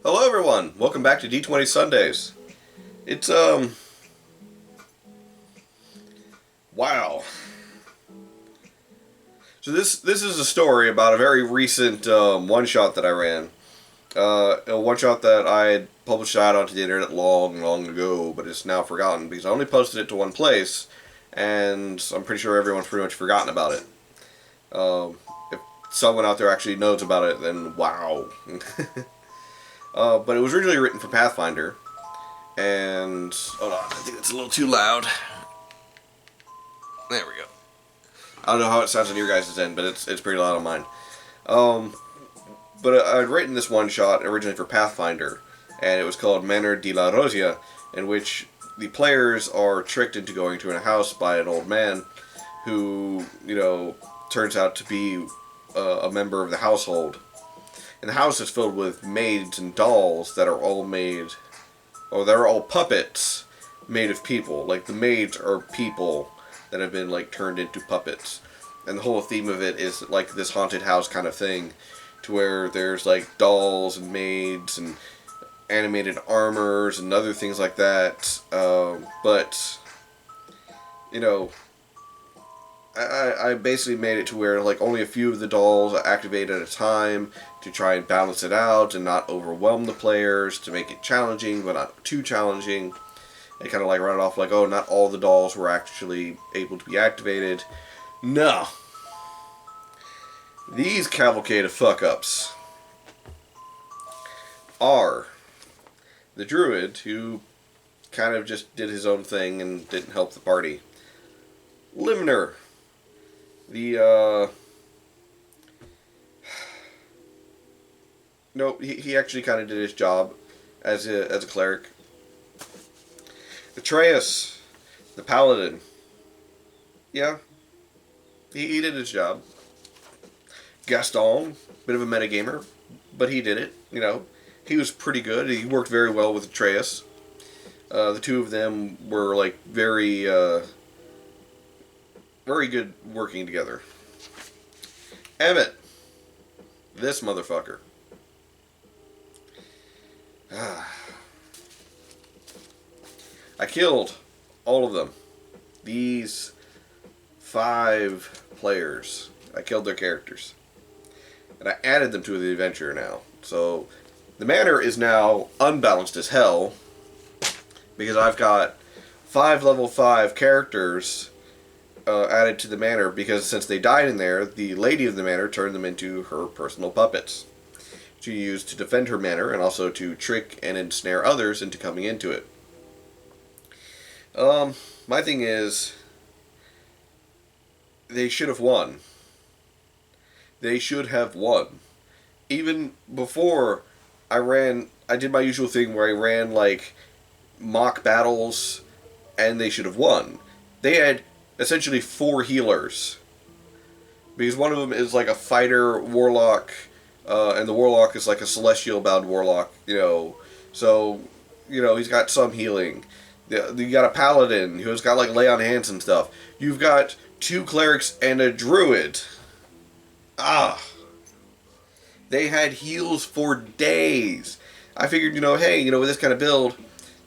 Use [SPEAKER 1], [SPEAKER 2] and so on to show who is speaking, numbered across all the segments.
[SPEAKER 1] Hello everyone, welcome back to D20 Sundays. It's, wow. So this is a story about a very recent one-shot that I ran. A one-shot that I had published out onto the internet long ago, but it's now forgotten because I only posted it to one place, and I'm pretty sure everyone's pretty much forgotten about it. If someone out there actually knows about it, then wow. But it was originally written for Pathfinder, and hold on, I think it's a little too loud. There we go. I don't know how it sounds on your guys' end, but it's pretty loud on mine. But I'd written this one shot originally for Pathfinder, and it was called Manor de la Rosia, in which the players are tricked into going to a house by an old man who, turns out to be a member of the household. And the house is filled with maids and dolls that are all they're all puppets made of people. Like, the maids are people that have been, turned into puppets. And the whole theme of it is, this haunted house kind of thing, to where there's, dolls and maids and animated armors and other things like that. But, I basically made it to where, only a few of the dolls activate at a time to try and balance it out and not overwhelm the players, to make it challenging but not too challenging. And kind of, run it off oh, not all the dolls were actually able to be activated. No. These cavalcade of fuck-ups are the druid, who kind of just did his own thing and didn't help the party. Limner, no, he actually kind of did his job as a cleric. Atreus, the paladin, yeah, he did his job. Gaston, bit of a metagamer, but he did it. He was pretty good. He worked very well with Atreus. The two of them were very good working together. Emmett, this motherfucker. I killed all of them. These 5 players. I killed their characters. And I added them to the adventure now. So the manor is now unbalanced as hell, because I've got 5 level 5 characters added to the manor, because since they died in there, the lady of the manor turned them into her personal puppets to use to defend her manor and also to trick and ensnare others into coming into it. My thing is, they should have won. They should have won. Even before I did my usual thing where I ran mock battles, and they should have won. They had essentially 4 healers, because one of them is a fighter warlock, and the warlock is a celestial bound warlock, so he's got some healing. You got a paladin who's got lay on hands and stuff. You've got 2 clerics and a druid. They had heals for days. I figured, hey, with this kind of build,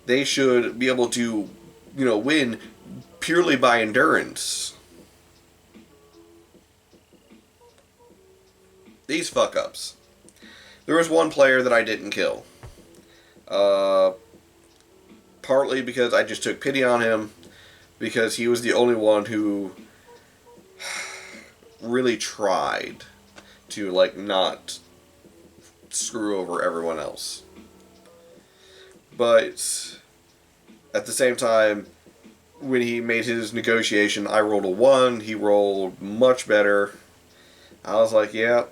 [SPEAKER 1] they should be able to, win purely by endurance. These fuck-ups. There was one player that I didn't kill. Partly because I just took pity on him, because he was the only one who really tried to, not screw over everyone else. But at the same time, when he made his negotiation, I rolled a 1, he rolled much better. I was like, yeah,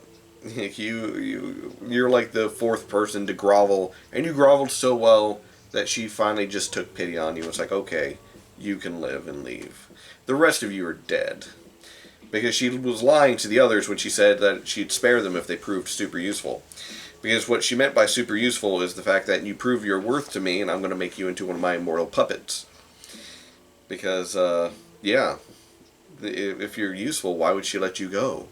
[SPEAKER 1] you're the 4th person to grovel, and you groveled so well that she finally just took pity on you. It's okay, you can live and leave. The rest of you are dead. Because she was lying to the others when she said that she'd spare them if they proved super useful. Because what she meant by super useful is the fact that you prove your worth to me, and I'm going to make you into one of my immortal puppets. Because, yeah, if you're useful, why would she let you go?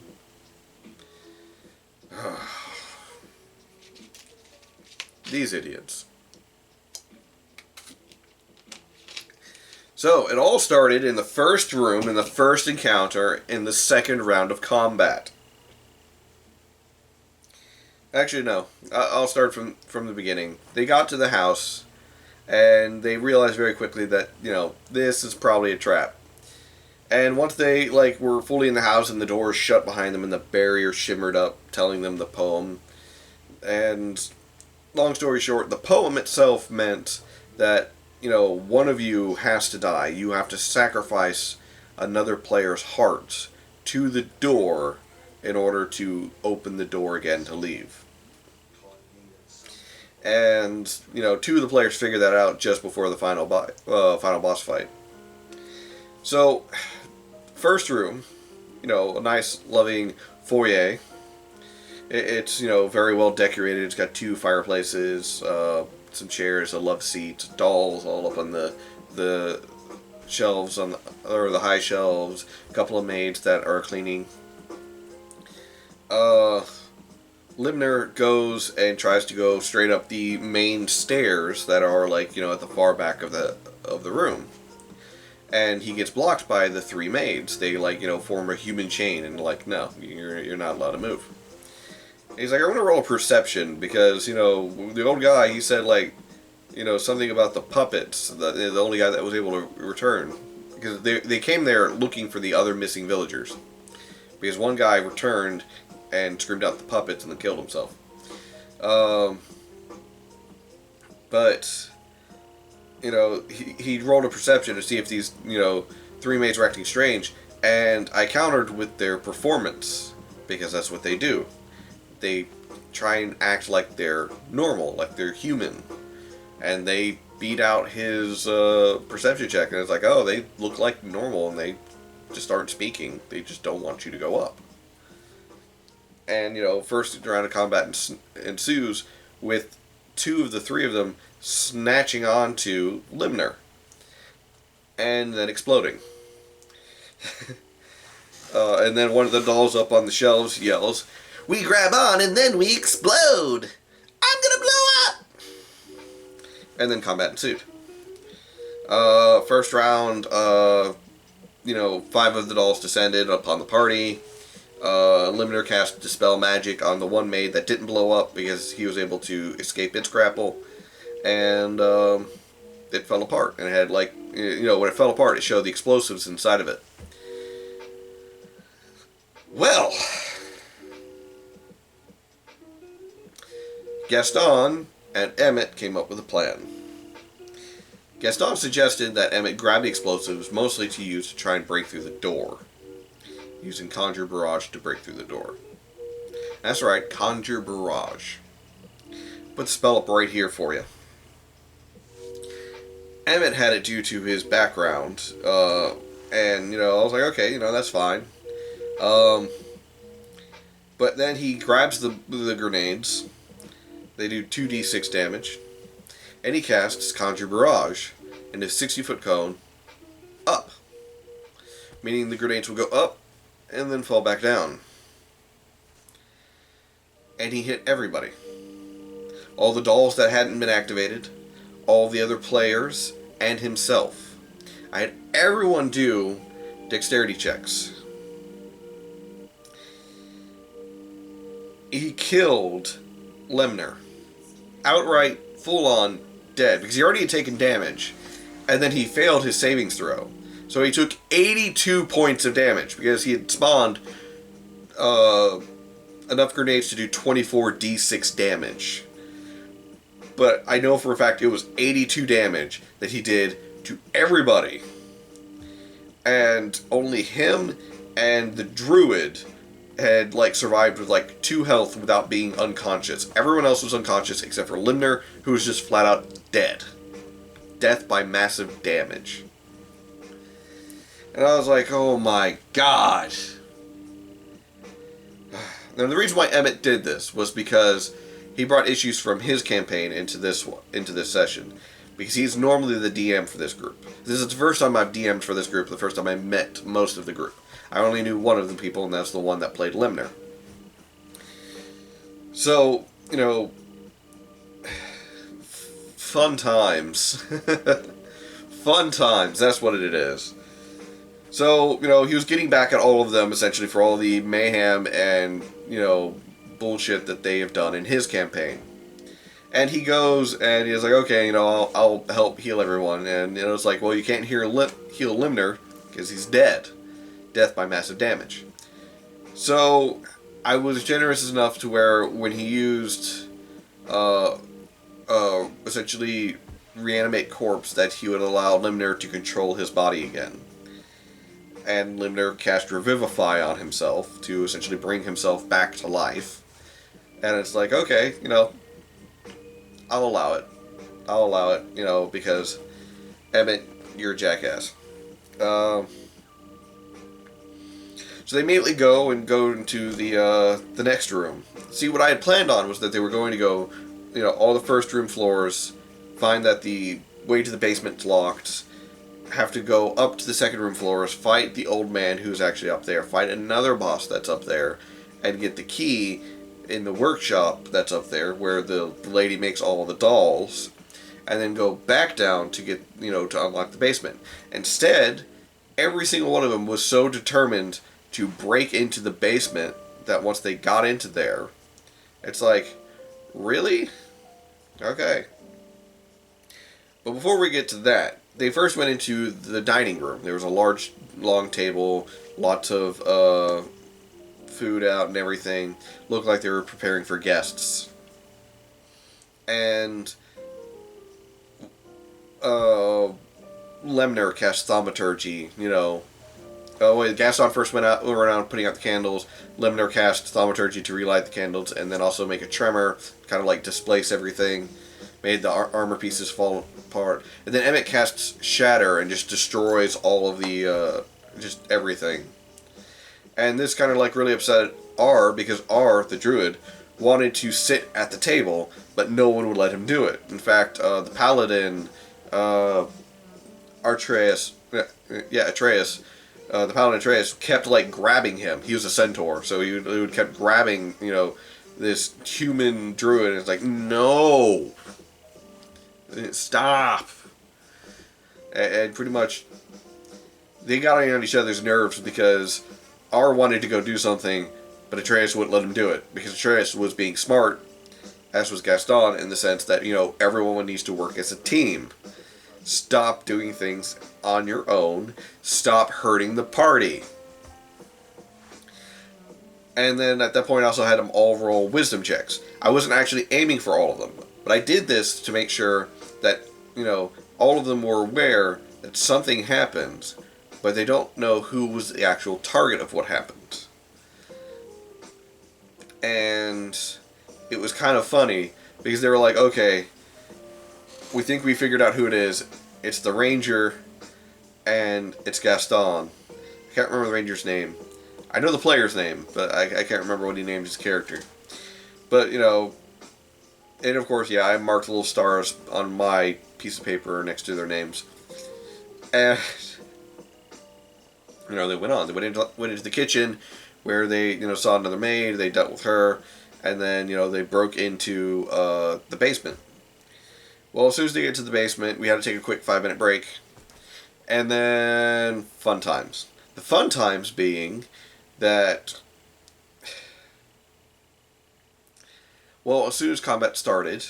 [SPEAKER 1] these idiots. So, it all started in the first room, in the first encounter, in the second round of combat. Actually, no. I'll start from the beginning. They got to the house, and they realized very quickly that, this is probably a trap. And once they, were fully in the house and the doors shut behind them and the barrier shimmered up, telling them the poem. And, long story short, the poem itself meant that, one of you has to die. You have to sacrifice another player's heart to the door in order to open the door again to leave. And, two of the players figured that out just before the final boss fight. So, first room, a nice, loving foyer. It's, very well decorated. It's got 2 fireplaces, some chairs, a love seat, dolls all up on the shelves, or the high shelves, a couple of maids that are cleaning. Limner goes and tries to go straight up the main stairs that are, at the far back of the room. And he gets blocked by the 3 maids. They, form a human chain and, no, you're not allowed to move. He's like, I want to roll a perception because, the old guy, he said, something about the puppets, the only guy that was able to return. Because they came there looking for the other missing villagers. Because one guy returned and screamed out the puppets and then killed himself. But, he rolled a perception to see if these, 3 maids were acting strange. And I countered with their performance, because that's what they do. They try and act like they're normal, like they're human. And they beat out his perception check, and it's like, oh, they look like normal, and they just aren't speaking. They just don't want you to go up. And, first round of combat ensues with 2 of the 3 of them snatching onto Limner. And then exploding. And then one of the dolls up on the shelves yells, "We grab on and then we explode! I'm gonna blow up!" And then combat ensued. First round, 5 of the dolls descended upon the party. Limiter cast Dispel Magic on the one maid that didn't blow up because he was able to escape its grapple. And it fell apart. And it had, when it fell apart, it showed the explosives inside of it. Well, Gaston and Emmett came up with a plan. Gaston suggested that Emmett grab the explosives, mostly to use to try and break through the door. Using Conjure Barrage to break through the door. That's right, Conjure Barrage. Put the spell up right here for you. Emmett had it due to his background, and, I was like, okay, that's fine. But then he grabs the grenades. They do 2d6 damage. And he casts Conjure Barrage in a 60-foot cone up. Meaning the grenades will go up and then fall back down. And he hit everybody. All the dolls that hadn't been activated, all the other players, and himself. I had everyone do dexterity checks. He killed Lemner. Outright, full-on, dead. Because he already had taken damage. And then he failed his savings throw. So he took 82 points of damage. Because he had spawned enough grenades to do 24d6 damage. But I know for a fact it was 82 damage that he did to everybody. And only him and the druid had survived with 2 health without being unconscious. Everyone else was unconscious except for Limner, who was just flat out dead. Death by massive damage. And I was like, oh my god. Now the reason why Emmett did this was because he brought issues from his campaign into this session. Because he's normally the DM for this group. This is the first time I've DM'd for this group, the first time I met most of the group. I only knew one of the people, and that's the one that played Limner. So, fun times. Fun times, that's what it is. So, he was getting back at all of them, essentially, for all the mayhem and, bullshit that they have done in his campaign. And he goes, and he's like, okay, I'll help heal everyone. And, it's like, well, you can't heal Limner, because he's dead. Death by massive damage. So, I was generous enough to where when he used, essentially, reanimate corpse, that he would allow Limner to control his body again. And Limner cast Revivify on himself to essentially bring himself back to life. And it's like, okay, I'll allow it. I'll allow it, because Emmett, you're a jackass. So they immediately go into the next room. See, what I had planned on was that they were going to go, all the first room floors, find that the way to the basement's locked, have to go up to the second room floors, fight the old man who's actually up there, fight another boss that's up there, and get the key in the workshop that's up there, where the lady makes all the dolls, and then go back down to get, to unlock the basement. Instead, every single one of them was so determined to break into the basement that once they got into there, it's like, really? Okay. But before we get to that, they first went into the dining room. There was a large, long table, lots of food out and everything. Looked like they were preparing for guests. And Lemner cast Thaumaturgy, Gaston first went around putting out the candles. Lemner cast Thaumaturgy to relight the candles, and then also make a tremor, kind of like displace everything. Made the armor pieces fall apart. And then Emmett casts Shatter and just destroys all of the, just everything. And this kind of like really upset R, because R, the druid, wanted to sit at the table, but no one would let him do it. In fact, the paladin, Atreus, the paladin Atreus, kept like grabbing him. He was a centaur, so he would kept grabbing, this human druid, and it's like, no! Stop! And pretty much, they got on each other's nerves because R wanted to go do something, but Atreus wouldn't let him do it. Because Atreus was being smart, as was Gaston, in the sense that, everyone needs to work as a team. Stop doing things on your own. Stop hurting the party. And then at that point I also had them all roll wisdom checks. I wasn't actually aiming for all of them, but I did this to make sure that, all of them were aware that something happened, but they don't know who was the actual target of what happened. And it was kind of funny, because they were like, okay, we think we figured out who it is. It's the Ranger, and it's Gaston. I can't remember the Ranger's name. I know the player's name, but I can't remember what he named his character. But, and of course, I marked little stars on my piece of paper next to their names. And, they went on. They went into the kitchen, where they, saw another maid, they dealt with her, and then, they broke into the basement. Well, as soon as they get to the basement, we had to take a quick 5-minute break. And then, fun times. The fun times being that, well, as soon as combat started,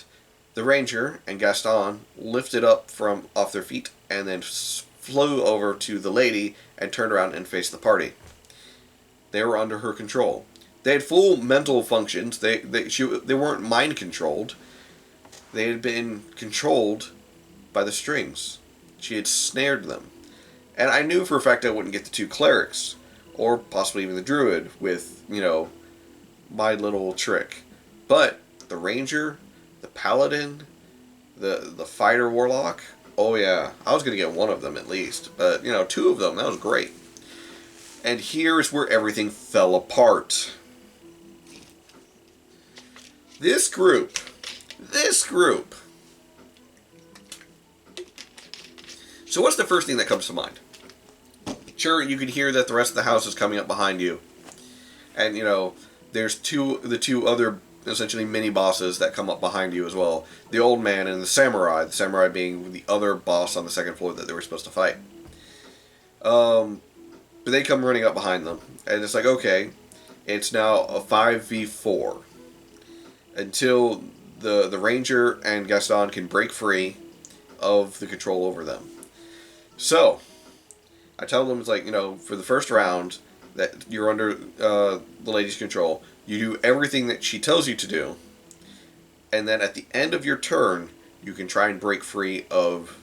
[SPEAKER 1] the Ranger and Gaston lifted up from off their feet and then flew over to the lady and turned around and faced the party. They were under her control. They had full mental functions. They weren't mind controlled. They had been controlled by the strings. She had snared them. And I knew for a fact I wouldn't get the two clerics, or possibly even the druid, with, my little trick. But the ranger, the paladin, the fighter warlock, oh yeah, I was going to get one of them at least. But, two of them, that was great. And here's where everything fell apart. This group. So what's the first thing that comes to mind? Sure, you can hear that the rest of the house is coming up behind you. And, there's the two other essentially mini bosses that come up behind you as well. The old man and the samurai being the other boss on the second floor that they were supposed to fight. But they come running up behind them, and it's like, okay, it's now a 5v4 until the ranger and Gaston can break free of the control over them. So I tell them, it's like, for the first round that you're under the lady's control, you do everything that she tells you to do, and then at the end of your turn, you can try and break free of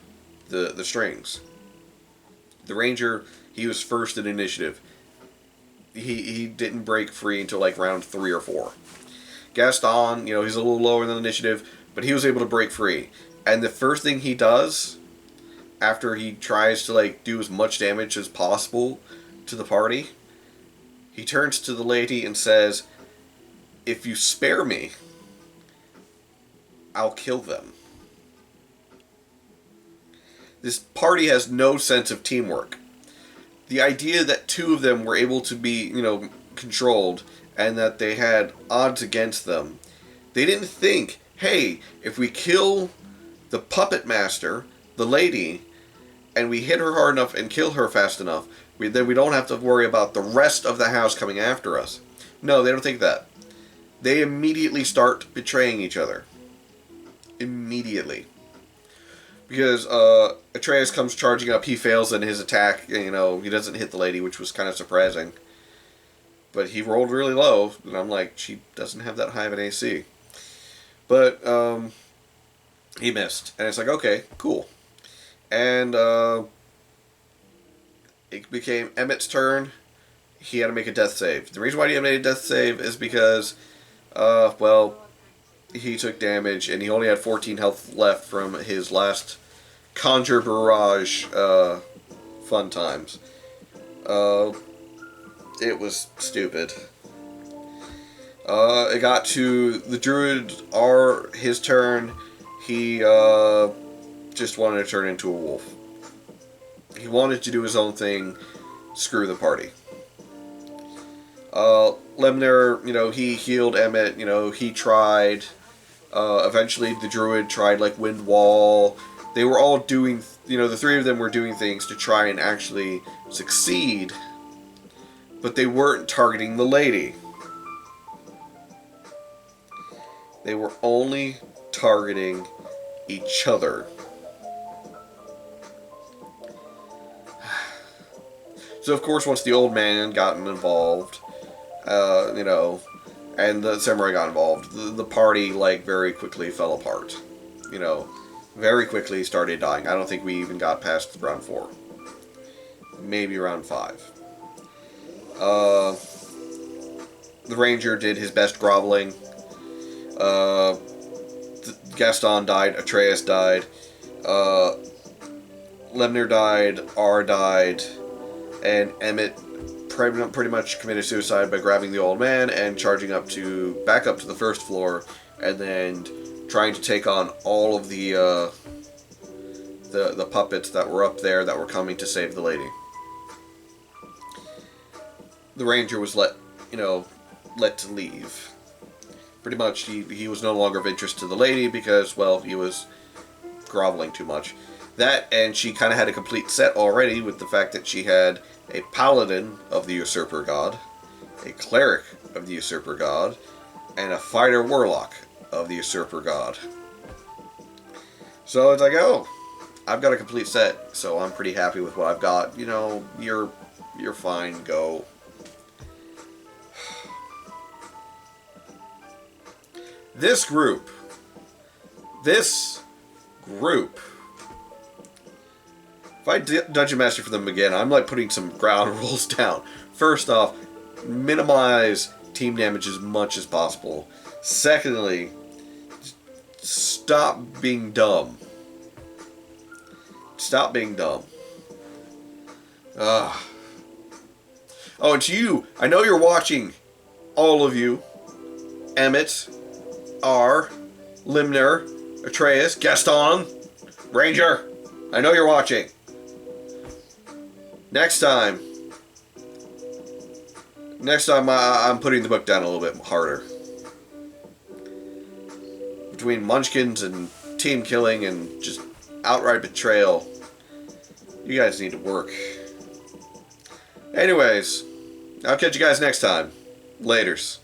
[SPEAKER 1] the strings. The ranger, he was first in initiative. He didn't break free until like round 3 or 4. Gaston, he's a little lower than initiative, but he was able to break free. And the first thing he does, after he tries to like do as much damage as possible to the party, he turns to the lady and says, "If you spare me, I'll kill them." This party has no sense of teamwork. The idea that 2 of them were able to be, controlled, and that they had odds against them, they didn't think, hey, if we kill the puppet master, the lady, and we hit her hard enough and kill her fast enough, then we don't have to worry about the rest of the house coming after us. No, they don't think that. They immediately start betraying each other. Immediately. Because Atreus comes charging up, he fails in his attack, he doesn't hit the lady, which was kind of surprising. But he rolled really low, and I'm like, she doesn't have that high of an AC. But he missed, and it's like, okay, cool. And it became Emmett's turn. He had to make a death save. The reason why he had made a death save is because, he took damage, and he only had 14 health left from his last Conjure Barrage fun times. It was stupid. It got to the druid, his turn. He just wanted to turn into a wolf. He wanted to do his own thing, screw the party. Lemner, he healed Emmett, he tried. Eventually the druid tried like Wind Wall. They were all doing, the 3 of them were doing things to try and actually succeed, but they weren't targeting the lady. They were only targeting each other. So of course, once the old man gotten involved, and the samurai got involved, the party like very quickly fell apart. Very quickly started dying. I don't think we even got past round 4. Maybe round 5. The ranger did his best groveling. Gaston died. Atreus died. Lemner died. R died. And Emmett pretty much committed suicide by grabbing the old man and charging back up to the first floor, and then trying to take on all of the puppets that were up there that were coming to save the lady. The ranger was let to leave. Pretty much, he was no longer of interest to the lady because, well, he was groveling too much. That, and she kind of had a complete set already with the fact that she had a paladin of the usurper god, a cleric of the usurper god, and a fighter warlock of the usurper god. So it's like, oh, I've got a complete set, so I'm pretty happy with what I've got. You're fine, go. This group, if I Dungeon Master for them again, I'm like putting some ground rules down. First off, minimize team damage as much as possible. Secondly, stop being dumb. Stop being dumb. Oh, and to you, I know you're watching, all of you. Emmett, R, Limner, Atreus, Gaston, Ranger, I know you're watching. Next time I'm putting the book down a little bit harder. between munchkins and team killing and just outright betrayal, you guys need to work. Anyways, I'll catch you guys next time. Laters.